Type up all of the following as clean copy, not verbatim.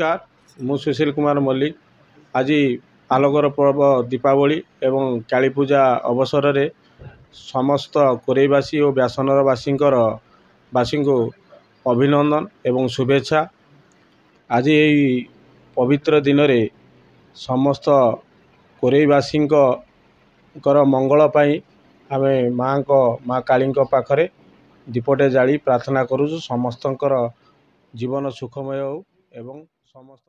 नमस्कार मु सुशील कुमार मल्लिक आज आलोकर पर्व दीपावली एवं काली पूजा अवसर रे समस्त कोरेवासी और व्यासनगरवासी को अभिनंदन एवं शुभेच्छा। आज यही पवित्र दिन रे समस्त कोरेवासी मंगल पाई आमे माँ काली पाखरे दीपटे जाली प्रार्थना करूँ समस्त जीवन सुखमय हो एवं समस्त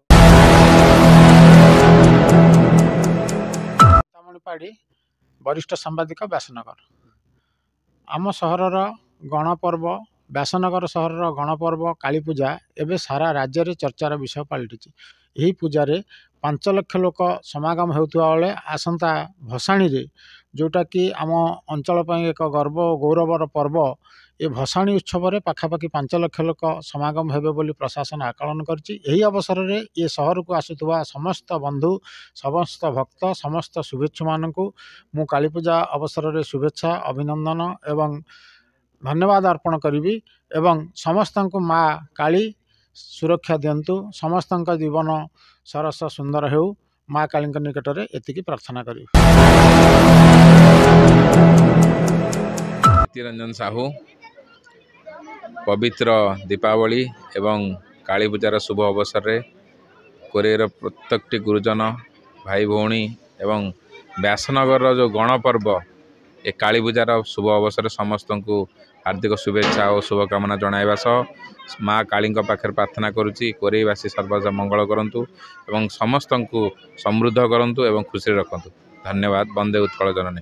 पाड़ी वरिष्ठ सांबादिक व्यासनगर आम सहरर गणपर्व व्यासनगर सहरर गणपर्व काली पूजा एवं सारा राज्य में चर्चार विषय पलटि। यही पूजा 5 लाख लोक समागम होता बेले आसंता भसाणी रे जोटा कि आम अंचल एक गर्व और गौरवर पर्व ये भसाणी उत्सव में पाखापाखि 5 लाख लोक समागम हेबे बोली प्रशासन आकलन करछि। अवसर में ये सहर को आसुवा समस्त बंधु समस्त भक्त समस्त शुभेच्छु मानू मु काली पूजा अवसर में शुभेच्छा अभिनंदन एवं धन्यवाद अर्पण करी एवं समस्त को माँ काली सुरक्षा दिंतु समस्त जीवन सरस सुंदर हो माँ काली निकट में एति प्रार्थना करी। रंजन साहू पवित्र दीपावली एवं काली पूजार शुभ अवसर रे कोरेर प्रत्येकटी गुरुजन भाई भौणी एवं व्यासनगर जो गणपर्व ए काली पूजार शुभ अवसर समस्त को हार्दिक शुभेच्छा और शुभकामना जणाइबा सह माँ काली पाखे प्रार्थना करुच्ची कोरेवासी सर्वदा मंगल करंतु एवं समस्त को समृद्ध करंतु एवं खुशी रखंतु। धन्यवाद। वंदे उत्कल जननी।